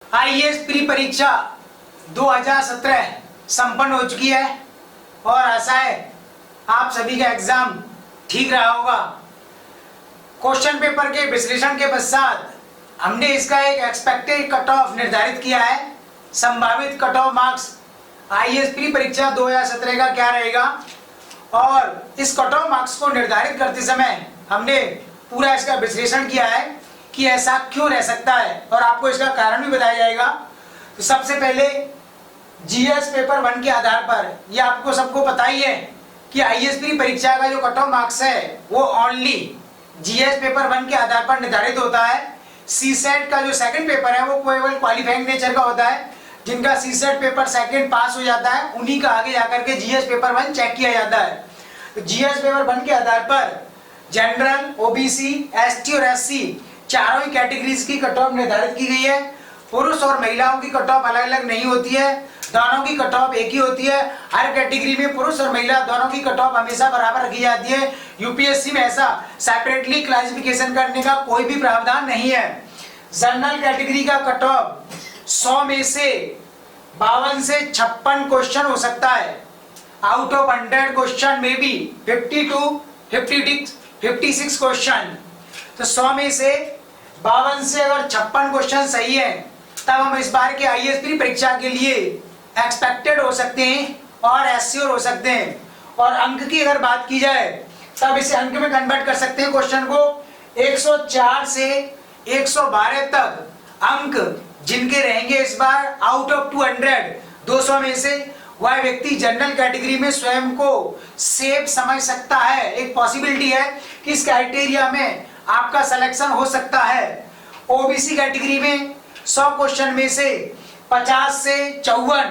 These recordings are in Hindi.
आईएएस प्री परीक्षा 2017 संपन्न हो चुकी है और आशा है आप सभी का एग्जाम ठीक रहा होगा। क्वेश्चन पेपर के विश्लेषण के पश्चात हमने इसका एक एक्सपेक्टेड कट ऑफ निर्धारित किया है। संभावित cut off marks IAS pre परीक्षा 2017 का क्या रहेगा और इस कट ऑफ मार्क्स को निर्धारित करते समय हमने पूरा इसका विश्लेषण किया है कि ऐसा क्यों रह सकता है और आपको इसका कारण भी बताया जाएगा। तो सबसे पहले जीएस पेपर 1 के आधार पर यह आपको सबको पता ही है कि आईएएस प्री परीक्षा का जो कट ऑफ मार्क्स है वो ओनली जीएस पेपर 1 के आधार पर निर्धारित होता है। सीसेट का जो सेकंड पेपर है वो केवल क्वालिफाइंग नेचर का होता है। जिनका सीसेट पेपर सेकंड पास हो जाता है उन्हीं का आगे जाकर के जीएस पेपर 1 चेक किया जाता है। तो जीएस पेपर 1 के आधार पर जनरल, ओबीसी, एसटी और एससी चारों ही कैटेगरीज की कट ऑफ निर्धारित की गई है। पुरुष और महिलाओं की कट ऑफ अलग अलग नहीं होती है, दोनों की कट ऑफ एक ही होती है। हर कैटेगरी में पुरुष और महिला दोनों की कट ऑफ हमेशा बराबर रखी जाती है। यूपीएससी में ऐसा सेपरेटली क्लासिफिकेशन करने का कोई भी प्रावधान नहीं है। जनरल कैटेगरी का कट ऑफ 100 में से 52 से 56 क्वेश्चन हो सकता है। आउट ऑफ 100 क्वेश्चन में भी 50 to 56 क्वेश्चन। तो 100 में से 52 से अगर 56 क्वेश्चन सही है तब हम इस बार के आईएएस प्री परीक्षा के लिए एक्सपेक्टेड हो सकते हैं और एश्योर हो सकते हैं। और अंक की अगर बात की जाए तब इसे अंक में कन्वर्ट कर सकते हैं। क्वेश्चन को 104 से 112 तक अंक जिनके रहेंगे इस बार आउट ऑफ 200 में से वह व्यक्ति जनरल कैटेगरी में स्वयं को सेफ समझ सकता है। एक पॉसिबिलिटी है कि इस क्राइटेरिया में आपका सिलेक्शन हो सकता है। ओबीसी कैटेगरी में 100 क्वेश्चन में से 50 से 54,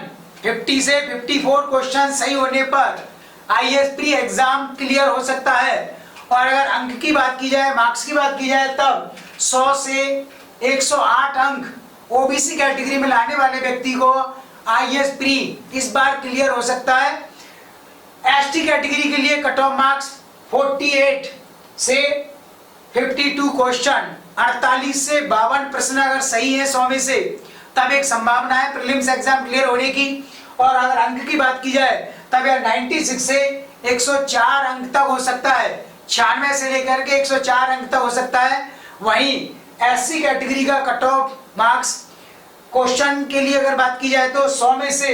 50 से 54 क्वेश्चन सही होने पर आईएएस प्री एग्जाम क्लियर हो सकता है। और अगर अंक की बात की जाए, मार्क्स की बात की जाए तब 100 से 108 अंक ओबीसी कैटेगरी में लाने वाले व्यक्ति को आईएएस प्री इस बार क्लियर हो सकता है। एसटी कैटेगरी के लिए कट ऑफ मार्क्स 48 से 52 क्वेश्चन, 48 से 52 प्रश्न अगर सही है 100 में से तब एक संभावना है प्रीलिम्स एग्जाम क्लियर होने की। और अगर अंक की बात की जाए तब यह 96 से 104 अंक तक हो सकता है। 96 से लेकर के 104 अंक तक हो सकता है। वहीं एससी कैटेगरी का कट ऑफ मार्क्स क्वेश्चन के लिए अगर बात की जाए तो 100 में से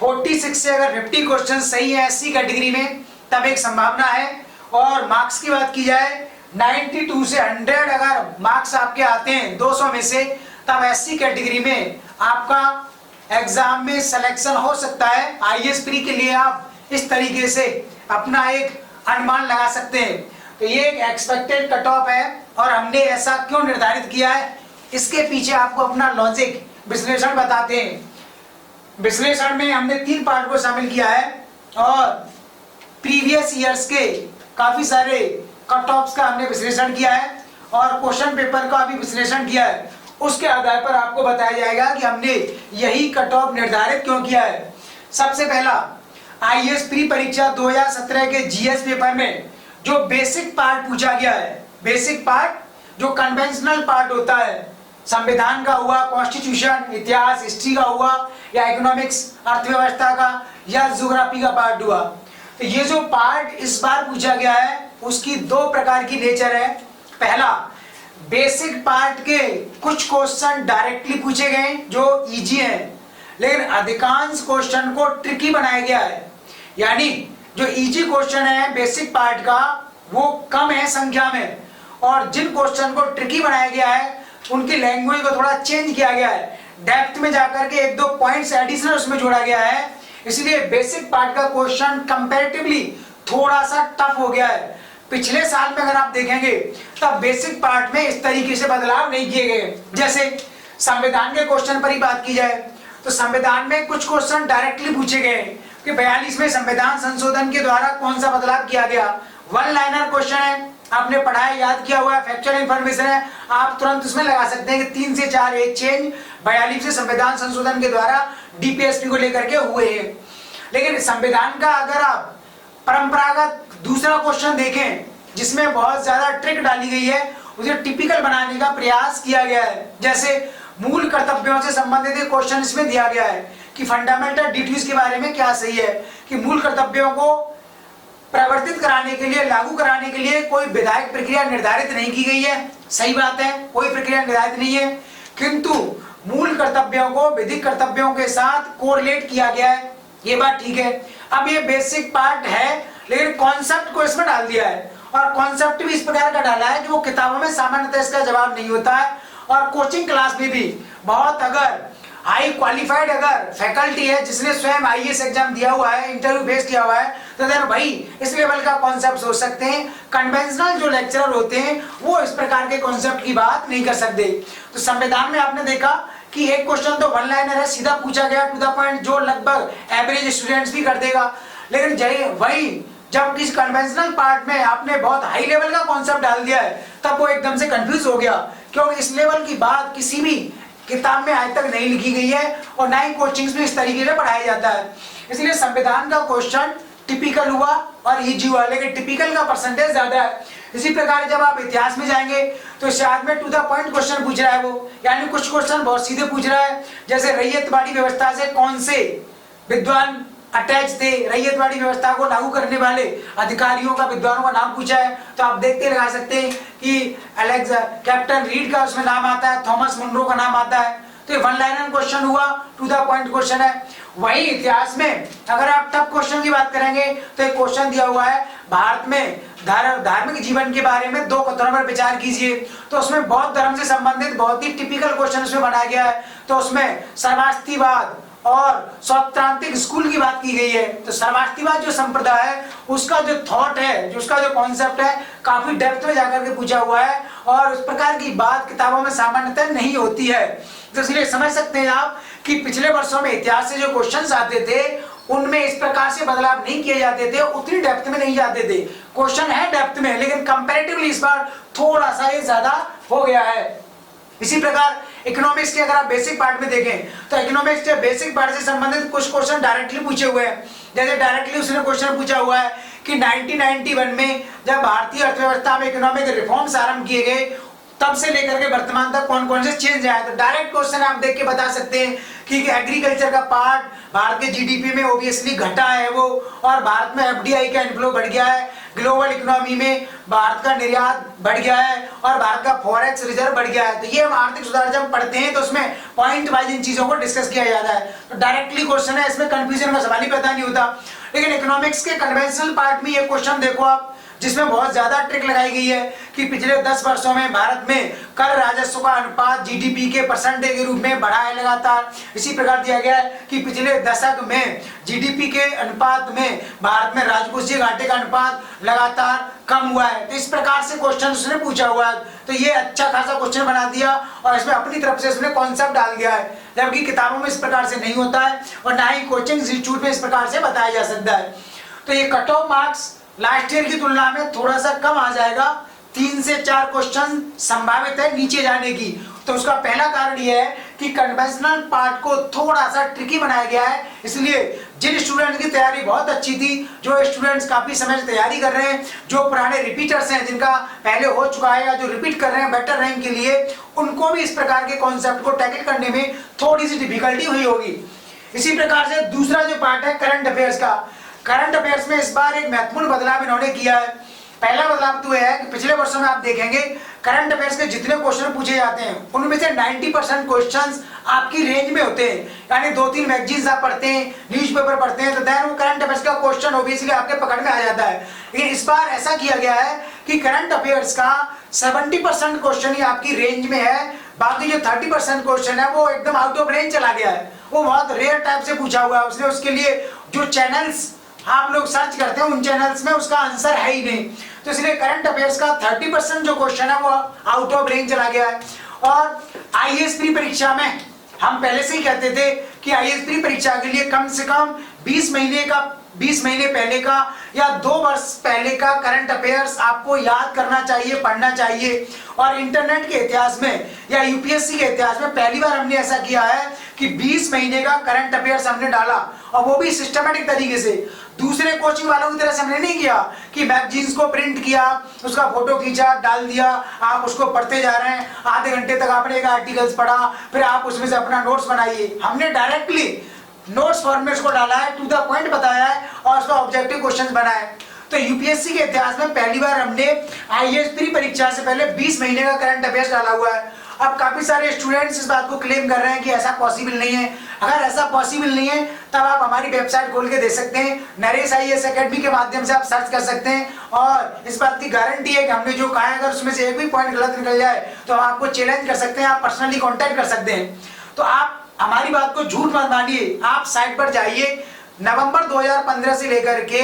46 से अगर 50 क्वेश्चन सही है एससी कैटेगरी में तब एक संभावना है। और मार्क्स की बात की जाए 92 से 100 अगर मार्क्स आपके आते हैं 200 में से तब एससी कैटेगरी में आपका एग्जाम में सिलेक्शन हो सकता है। आईएएस प्री के लिए आप इस तरीके से अपना एक अनुमान लगा सकते हैं। तो ये एक एक्सपेक्टेड कट ऑफ है और हमने ऐसा क्यों निर्धारित किया है इसके पीछे आपको अपना लॉजिक विश्लेषण बताते हैं। विश्लेषण में हमने 3 पार्ट को शामिल किया है और प्रीवियस ईयर्स के काफी सारे कट ऑफ्स का हमने विश्लेषण किया है और क्वेश्चन पेपर का भी विश्लेषण किया है। उसके आधार पर आपको बताया जाएगा कि हमने यही कट ऑफ निर्धारित क्यों किया है। सबसे पहला, आईएएस प्री परीक्षा 2017 के जीएस पेपर में जो बेसिक पार्ट पूछा गया है, बेसिक पार्ट जो कन्वेंशनल पार्ट होता है, संविधान का हुआ, कॉन्स्टिट्यूशन, इतिहास, हिस्ट्री का हुआ या इकोनॉमिक्स, अर्थव्यवस्था का या ज्योग्राफी का पार्ट हुआ। तो ये जो पार्ट इस बार पूछा गया है उसकी 2 प्रकार की नेचर है। पहला, बेसिक पार्ट के कुछ क्वेश्चन डायरेक्टली पूछे गए जो इजी हैं, लेकिन अधिकांश क्वेश्चन को ट्रिकी बनाया गया है। यानी जो इजी क्वेश्चन है बेसिक पार्ट का वो कम है संख्या में और जिन क्वेश्चन को ट्रिकी बनाया गया है उनकी लैंग्वेज को थोड़ा चेंज किया गया है। डेप्थ में जाकर के 1-2 पॉइंट्स एडिशनल उसमें जोड़ा गया है। इसलिए बेसिक पार्ट का क्वेश्चन कंपैरेटिवली थोड़ा सा टफ हो गया है। पिछले साल में अगर आप देखेंगे तब बेसिक पार्ट में इस तरीके से बदलाव नहीं किए गए। जैसे संविधान के क्वेश्चन पर ही बात की जाए तो संविधान में कुछ क्वेश्चन डायरेक्टली पूछे गए कि 42वें संविधान संशोधन के द्वारा कौन सा बदलाव किया गया। 1 लाइनर क्वेश्चन है, आपने पढ़ा है, याद किया हुआ है, फैक्चुअल इंफॉर्मेशन है, आप तुरंत उसमें लगा सकते हैं कि 3 से 4 एक चेंज 42वें संविधान संशोधन के द्वारा डीपीएसपी को लेकर के हुए हैं। लेकिन संविधान का अगर आप परंपरागत दूसरा क्वेश्चन देखें जिसमें बहुत ज्यादा ट्रिक डाली गई है, उसे टिपिकल बनाने का प्रयास किया गया है। जैसे मूल कर्तव्यों से संबंधित एक क्वेश्चन इसमें दिया गया है कि फंडामेंटल ड्यूटीज के बारे में क्या सही है कि मूल कर्तव्यों को प्रवर्तित कराने के लिए, लागू कराने के लिए कोई विधायक प्रक्रिया निर्धारित नहीं की गई है। सही बात है, कोई प्रक्रिया निर्धारित नहीं है, किंतु मूल कर्तव्यों को विधिक कर्तव्यों के साथ कोरिलेट किया गया है, ये बात ठीक है। अब ये बेसिक पार्ट है, लेकिन कॉन्सेप्ट को इसमें डाल दिया है और कॉन्सेप्ट भी इस प्रकार का डाला है कि वो किताबों में सामान्यतः इसका जवाब नहीं होता है और कोचिंग क्लास में भी बहुत अगर हाई क्वालिफाइड अगर फैकल्टी है जिसने स्वयं आईएएस एग्जाम दिया हुआ है, इंटरव्यू फेस किया हुआ है, तो देन भाई इस लेवल का कॉन्सेप्ट सोच सकते हैं। कन्वेंशनल जो लेक्चरर होते हैं वो इस प्रकार के कॉन्सेप्ट की बात नहीं कर सकते। तो संविधान में आपने देखा कि एक क्वेश्चन तो वन लाइनर है, सीधा पूछा गया टू द पॉइंट, जो लगभग एवरेज स्टूडेंट्स भी कर देगा, लेकिन वही जब किसी कन्वेंशनल पार्ट में आपने बहुत हाई लेवल का कॉन्सेप्ट डाल दिया है तब वो एकदम से कंफ्यूज हो गया, क्योंकि इस लेवल की बात किसी भी किताब में आज तक नहीं लिखी गई है और ना ही कोचिंग्स में इस तरीके से पढ़ाया जाता है। इसलिए संविधान का क्वेश्चन टिपिकल हुआ और इजी हुआ, लेकिन टिपिकल का परसेंटेज ज्यादा है। इसी प्रकार जब आप इतिहास में जाएंगे तो शायद में टू द पॉइंट क्वेश्चन पूछ रहा है वो, यानी कुछ क्वेश्चन बहुत सीधे पूछ रहा है, जैसे रैयतवाड़ी व्यवस्था से कौन से विद्वान अटैच थे, रैयतवाड़ी व्यवस्था को लागू करने वाले अधिकारियों का, विद्वानों का नाम पूछा है, तो आप देख के लगा सकते हैं कि कैप्टन रीड का उसमें नाम आता है, थॉमस मुनरो का नाम आता है। तो ये वन लाइनर क्वेश्चन हुआ, टू द पॉइंट क्वेश्चन है। वही इतिहास में अगर आप टफ क्वेश्चन की बात करेंगे तो एक क्वेश्चन दिया हुआ है भारत में धार्मिक जीवन के बारे में 2 कथनों पर विचार कीजिए, तो उसमें बौद्ध धर्म से संबंधित बहुत ही टिपिकल क्वेश्चन उसमें बनाया गया है। तो उसमें सर्वास्तिवाद और सौत्रांतिक स्कूल की बात की गई है। तो सर्वास्तिवाद जो संप्रदाय है उसका जो थॉट है, जो उसका जो कॉन्सेप्ट है, काफी डेप्थ में जाकर के पूछा हुआ है और उस प्रकार की बात किताबों में सामान्यतः नहीं होती है। तो इसलिए समझ सकते हैं आप कि पिछले वर्षों में इतिहास से जो क्वेश्चंस आते थे उनमें इस प्रकार से बदलाव नहीं किए जाते थे, उतनी डेप्थ में नहीं जाते थे। क्वेश्चन है डेप्थ में, लेकिन कंपैरेटिवली इस बार थोड़ा सा ये ज्यादा हो गया है। इसी प्रकार इकोनॉमिक्स के अगर आप बेसिक पार्ट में देखें तो इकोनॉमिक्स के बेसिक पार्ट से संबंधित कुछ क्वेश्चन डायरेक्टली पूछे हुए हैं। जैसे डायरेक्टली उसने क्वेश्चन पूछा हुआ है कि 1991 में जब भारतीय अर्थव्यवस्था में इकोनॉमिक रिफॉर्म्स आरंभ किए गए तब से लेकर के वर्तमान तक कौन कौन से चेंज आए। तो डायरेक्ट क्वेश्चन आप देख के बता सकते हैं कि एग्रीकल्चर का पार्ट भारत के जीडीपी में ओबियसली घटा है वो, और भारत में एफडीआई का इनफ्लो बढ़ गया है, ग्लोबल इकोनॉमी में भारत का निर्यात बढ़ गया है और भारत का फॉरेक्स रिजर्व बढ़ गया है। तो ये हम आर्थिक सुधार जब पढ़ते हैं तो उसमें पॉइंट वाइज इन चीजों को डिस्कस किया जाता है। तो डायरेक्टली क्वेश्चन है, इसमें कंफ्यूजन का सवाल ही पैदा नहीं होता। लेकिन इकोनॉमिक्स के कन्वेंशनल पार्ट में ये क्वेश्चन देखो आप, जिसमें बहुत ज्यादा ट्रिक लगाई गई है कि पिछले 10 वर्षों में भारत में कर राजस्व का अनुपात जीडीपी के परसेंटेज के रूप में बढ़ा है लगातार। इसी प्रकार दिया गया है कि पिछले दशक में जीडीपी के अनुपात में भारत में राजकोषीय घाटे का अनुपात लगातार कम हुआ है। तो इस प्रकार से क्वेश्चन उसने पूछा हुआ है, तो ये अच्छा खासा क्वेश्चन बना दिया और इसमें अपनी तरफ से उसने कॉन्सेप्ट डाल दिया है, जबकि किताबों में इस प्रकार से नहीं होता है और ना ही कोचिंग इंस्टीट्यूट में इस प्रकार से बताया जा सकता है। तो ये cut off marks last year की तुलना में थोड़ा सा कम आ जाएगा, 3 से 4 क्वेश्चन संभावित है नीचे जाने की। तो उसका पहला कारण यह है कि कन्वेंशनल पार्ट को थोड़ा सा ट्रिकी बनाया गया है, इसलिए जिन स्टूडेंट्स की तैयारी बहुत अच्छी थी, जो स्टूडेंट्स काफी समय से तैयारी कर रहे हैं, जो पुराने रिपीटर्स हैं जिनका पहले हो चुका है या जो रिपीट कर रहे हैं बेटर रैंक के लिए, उनको भी इस प्रकार के कॉन्सेप्ट को टैकल करने में थोड़ी सी डिफिकल्टी हुई होगी। इसी प्रकार से दूसरा जो पार्ट है करंट अफेयर्स का, करंट अफेयर्स में इस बार एक महत्वपूर्ण बदलाव इन्होंने किया है। पहला बदलाव तो यह है कि पिछले वर्षों में आप देखेंगे करंट अफेयर्स के जितने क्वेश्चन पूछे जाते हैं उनमें से 90% क्वेश्चंस आपकी रेंज में होते हैं, यानी 2-3 मैगजीन्स आप पढ़ते हैं, न्यूज़पेपर पढ़ते हैं, तो देन वो करंट अफेयर्स का क्वेश्चन ऑब्वियसली आपके पकड़ में आ जाता है। लेकिन इस बार ऐसा किया गया है कि करंट अफेयर्स का 70% क्वेश्चन ही आपकी रेंज में है, बाकी जो 30% क्वेश्चन है वो एकदम आउट ऑफ रेंज चला गया है, वो बहुत रेयर टाइप से पूछा हुआ है। उसने उसके लिए जो चैनल्स आप लोग सर्च करते हैं उन चैनल्स में उसका आंसर है ही नहीं, तो इसलिए करंट अफेयर्स का 30% जो क्वेश्चन है वो आउट ऑफ रेंज चला गया है। और आईएएस प्री परीक्षा में हम पहले से ही कहते थे कि आईएएस प्री परीक्षा के लिए कम से कम 20 महीने का 20 महीने पहले का या 2 वर्ष पहले का करंट अफेयर्स आपको याद करना चाहिए, पढ़ना चाहिए। और इंटरनेट के इतिहास में या यूपीएससी के इतिहास में पहली बार हमने ऐसा किया है कि 20 महीने का करंट अफेयर्स हमने डाला, और वो भी सिस्टमेटिक तरीके से। दूसरे कोचिंग वालों की तरह से हमने नहीं किया कि मैगजीन्स को प्रिंट किया, उसका फोटो खींचा, डाल दिया, आप उसको पढ़ते जा रहे हैं, आधे घंटे तक आपने एक आर्टिकल्स पढ़ा, फिर आप उसमें से अपना नोट्स बनाइए। हमने डायरेक्टली नोट्स फॉर्मेट्स को डाला है, टू द पॉइंट बताया है और उसका ऑब्जेक्टिव क्वेश्चंस बनाए। तो यूपीएससी के इतिहास में पहली बार हमने आईएएस प्री परीक्षा से पहले 20 महीने का करंट अफेयर्स डाला हुआ है। अब काफी सारे स्टूडेंट्स इस बात को क्लेम कर रहे हैं कि ऐसा पॉसिबल नहीं है। अगर ऐसा पॉसिबल नहीं है तब आप हमारी वेबसाइट खोल के दे सकते हैं, नरेश आईएएस एकेडमी के माध्यम से आप सर्च कर सकते हैं, और इस बात की गारंटी है कि हमने जो कहा है अगर उसमें से एक भी पॉइंट गलत निकल जाए तो हम आपको चैलेंज कर सकते हैं, आप पर्सनली कॉन्टेक्ट कर सकते हैं। तो आप हमारी बात को झूठ मत मानिए, आप साइट पर जाइए। नवंबर 2015 से लेकर के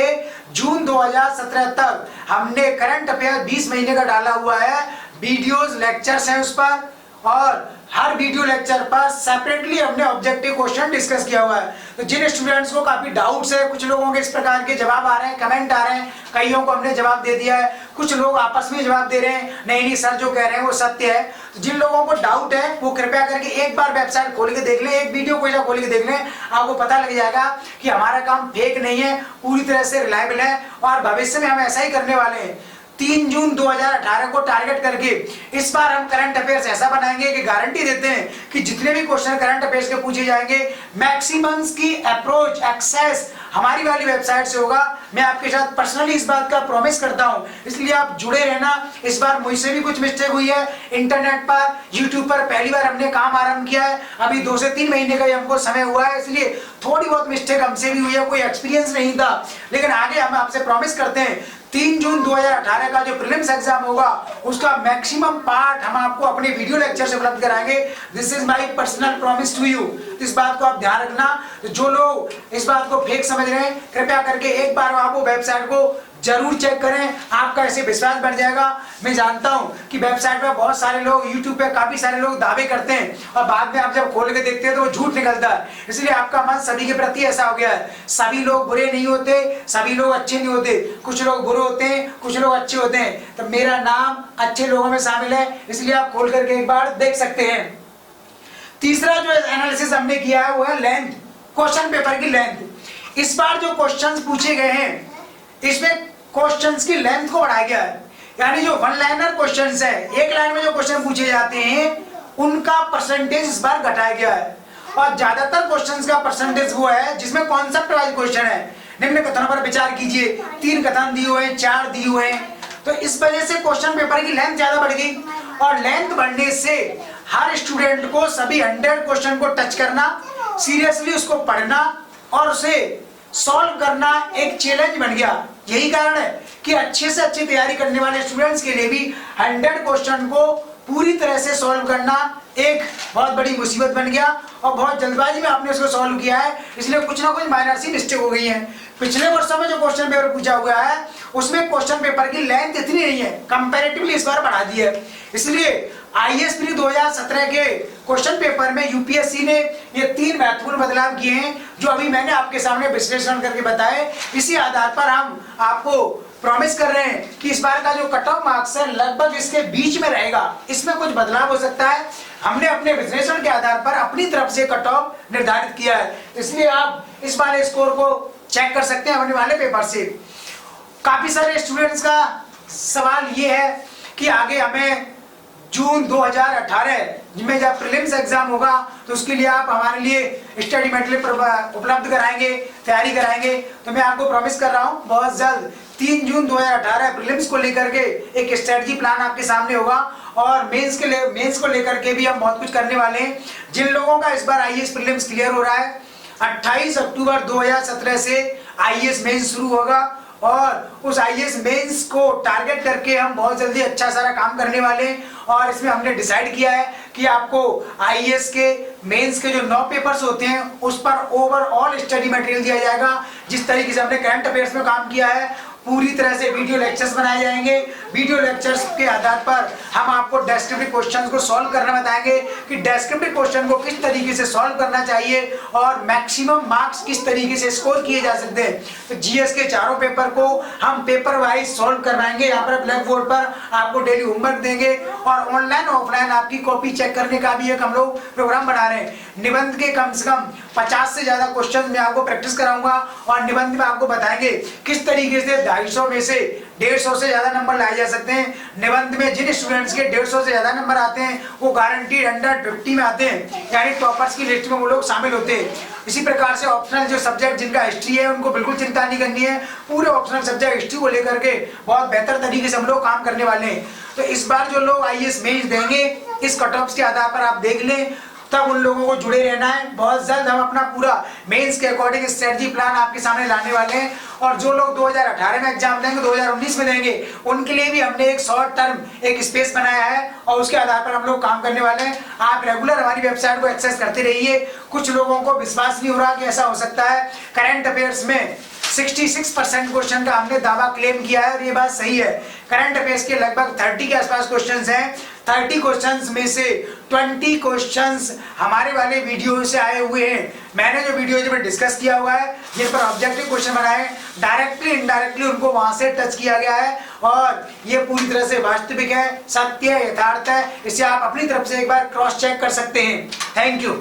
जून 2017 तक हमने करंट अफेयर 20 महीने का डाला हुआ है। वीडियोस, लेक्चर्स हैं उस पर, और हर वीडियो लेक्चर पर सेपरेटली हमने ऑब्जेक्टिव क्वेश्चन डिस्कस किया हुआ है। तो जिन स्टूडेंट्स को काफी डाउट्स है, कुछ लोगों के इस प्रकार के जवाब आ रहे हैं, कमेंट आ रहे हैं, कईयों को हमने जवाब दे दिया है, कुछ लोग आपस में जवाब दे रहे हैं नहीं नहीं सर जो कह रहे हैं वो सत्य है। तो जिन लोगों को डाउट है वो कृपया करके एक बार वेबसाइट खोल के देख लें, एक वीडियो को खोल के देख लें, आपको पता लग जाएगा कि हमारा काम फेक नहीं है, पूरी तरह से रिलायबल है, और भविष्य में हम ऐसा ही करने वाले हैं। 3 जून 2018 को टारगेट करके इस बार हम करंट अफेयर्स ऐसा बनाएंगे कि गारंटी देते हैं कि जितने भी क्वेश्चन करंट अफेयर्स के पूछे जाएंगे, मैक्सिमम की अप्रोच एक्सेस हमारी वाली वेबसाइट से होगा। मैं आपके साथ पर्सनली इस बात का प्रॉमिस करता हूं, इसलिए आप जुड़े रहना। इस बार मुझसे भी कुछ मिस्टेक हुई है इंटरनेट पर, यूट्यूब पर पहली बार हमने काम आरंभ किया है, अभी 2 से 3 महीने का ही हमको समय हुआ है, इसलिए थोड़ी बहुत मिस्टेक हमसे भी हुई है, कोई एक्सपीरियंस नहीं था। लेकिन आगे हम आपसे प्रॉमिस करते हैं 3 जून 2018 का जो प्रीलिम्स एग्जाम होगा उसका मैक्सिमम पार्ट हम आपको अपने वीडियो लेक्चर से उपलब्ध कराएंगे। This is my personal promise to you. इस बात को आप ध्यान रखना। तो जो लोग इस बात को फेक समझ रहे हैं, कृपया करके एक बार आप वो वेबसाइट को जरूर चेक करें, आपका ऐसे विश्वास बढ़ जाएगा। मैं जानता हूं कि वेबसाइट पे बहुत सारे लोग, यूट्यूब पे काफी सारे लोग दावे करते हैं और बाद में आप जब खोल के देखते हैं तो वो झूठ निकलता है। इसलिए आपका मन सभी के प्रति ऐसा हो गया है, सभी लोग बुरे नहीं होते, सभी लोग अच्छे नहीं होते, कुछ लोग बुरे होते हैं, कुछ लोग अच्छे होते हैं। तो मेरा नाम अच्छे लोगों में शामिल है, इसलिए आप खोल करके एक बार देख सकते हैं। तीसरा जो एनालिसिस हमने किया है वो है लेंथ, क्वेश्चन पेपर की लेंथ। इस बार जो क्वेश्चंस पूछे गए हैं इसमें क्वेश्चंस की लेंथ को बढ़ाया गया है, यानी जो वन लाइनर क्वेश्चंस है, एक लाइन में जो क्वेश्चन पूछे जाते हैं उनका परसेंटेज इस बार घटाया गया है, और ज्यादातर क्वेश्चंस का परसेंटेज वो है जिसमें कॉन्सेप्ट वाइज क्वेश्चन है। निम्न कथनों पर विचार कीजिए, 3 कथन दिए हुए हैं, 4 दिए हुए हैं, तो इस वजह से क्वेश्चन पेपर की लेंथ ज्यादा बढ़ गई। और लेंथ बढ़ने से हर स्टूडेंट को सभी 100 क्वेश्चन को टच करना, सीरियसली उसको पढ़ना और उसे सॉल्व करना एक चैलेंज बन गया। यही कारण है कि अच्छे से अच्छी तैयारी करने वाले स्टूडेंट्स के लिए भी 100 क्वेश्चन को पूरी तरह से सॉल्व करना एक बहुत बड़ी मुसीबत बन गया, और बहुत जल्दबाजी में आपने उसको सॉल्व किया है, इसलिए कुछ ना कुछ माइनर सी मिस्टेक हो गई है। पिछले वर्षों में जो क्वेश्चन पेपर पूछा हुआ है उसमें क्वेश्चन पेपर की लेंथ इतनी नहीं है, कंपैरेटिवली इस बार बढ़ा दी है। इसलिए आईएएस प्री 2017 के क्वेश्चन पेपर में यूपीएससी ने ये 3 महत्वपूर्ण बदलाव किए हैं जो अभी मैंने आपके सामने विश्लेषण करके बताए। इसी आधार पर हम आपको प्रॉमिस कर रहे हैं कि इस बार का जो कट ऑफ मार्क्स है लगभग इसके बीच में रहेगा, इसमें कुछ बदलाव हो सकता है। हमने अपने विश्लेषण के आधार पर अपनी तरफ से कट ऑफ निर्धारित किया है, इसलिए आप इस वाले स्कोर को चेक कर सकते हैं होने वाले पेपर से। काफी सारे स्टूडेंट्स का सवाल ये है कि आगे हमें जून 2018 में जब प्रीलिम्स एग्जाम होगा तो उसके लिए आप हमारे लिए स्टडी मटेरियल उपलब्ध कराएंगे, तैयारी कराएंगे। तो मैं आपको प्रॉमिस कर रहा हूँ बहुत जल्द 3 जून 2018 प्रीलिम्स को लेकर के एक स्ट्रेटजी प्लान आपके सामने होगा, और मेंस को लेकर के भी हम बहुत कुछ करने वाले हैं। जिन लोगों का इस बार आईएएस प्रीलिम्स क्लियर हो रहा है, 28 अक्टूबर 2017 से आईएएस मेंस शुरू होगा, और उस आईएएस मेंस को टारगेट करके हम बहुत जल्दी अच्छा सारा काम करने वाले हैं। और इसमें हमने डिसाइड किया है कि आपको आईएएस के मेंस के जो 9 पेपर्स होते हैं उस पर ओवरऑल स्टडी मटेरियल दिया जाएगा। जिस तरीके से हमने करंट अफेयर्स में काम किया है पूरी तरह से वीडियो लेक्चर्स बनाए जाएंगे। वीडियो लेक्चर्स के आधार पर हम आपको डेस्क्रिप्टिव क्वेश्चंस को सॉल्व करना बताएंगे कि डेस्क्रिप्टिव क्वेश्चन को किस तरीके से सॉल्व करना चाहिए और मैक्सिमम मार्क्स किस तरीके से स्कोर किए जा सकते हैं। तो जीएस के चारों पेपर को हम पेपर वाइज सॉल्व करवाएंगे। यहाँ पर ब्लैक बोर्ड पर आपको डेली होमवर्क देंगे और ऑनलाइन ऑफलाइन आपकी कॉपी चेक करने का भी एक हम लोग प्रोग्राम बना रहे हैं। निबंध के कम से कम 50 से ज्यादा क्वेश्चन मैं आपको प्रैक्टिस कराऊंगा और निबंध में आपको बताएंगे किस तरीके से 250 में से 150 से ज्यादा नंबर लाए जा सकते हैं। निबंध में जिन स्टूडेंट्स के 150 से ज्यादा नंबर आते हैं वो गारंटीड अंडर 50 में आते हैं, यानी टॉपर्स की लिस्ट में वो लोग शामिल होते हैं। इसी प्रकार से ऑप्शनल जो सब्जेक्ट जिनका हिस्ट्री है उनको बिल्कुल चिंता नहीं करनी है। पूरे ऑप्शनल सब्जेक्ट हिस्ट्री को लेकर के बहुत बेहतर तरीके से हम लोग काम करने वाले हैं। तो इस बार जो लोग आईएएस मेंस देंगे इस कट ऑफ्स के आधार पर आप देख लें, तब उन लोगों को जुड़े रहना है। बहुत जल्द हम अपना पूरा मेंस के अकॉर्डिंग स्ट्रेटजी प्लान आपके सामने लाने वाले हैं। और जो लोग 2018 में एग्जाम देंगे 2019 में देंगे उनके लिए भी हमने एक शॉर्ट टर्म एक स्पेस बनाया है और उसके आधार पर हम लोग काम करने वाले हैं। आप रेगुलर हमारी वेबसाइट को एक्सेस करते रहिए। कुछ लोगों को विश्वास नहीं हो रहा कि ऐसा हो सकता है। करंट अफेयर्स में 66% क्वेश्चन का हमने दावा क्लेम किया है और ये बात सही है। करंट अफेयर्स के लगभग 30 के आसपास क्वेश्चंस हैं। 30 क्वेश्चंस में से 20 क्वेश्चंस हमारे वाले वीडियो से आए हुए हैं। मैंने जो वीडियो में डिस्कस किया हुआ है जिन पर ऑब्जेक्टिव क्वेश्चन बनाए डायरेक्टली इनडायरेक्टली उनको वहां से टच किया गया है और ये पूरी तरह से वास्तविक है, सत्य है, यथार्थ है। इसे आप अपनी तरफ से एक बार क्रॉस चेक कर सकते हैं। Thank you.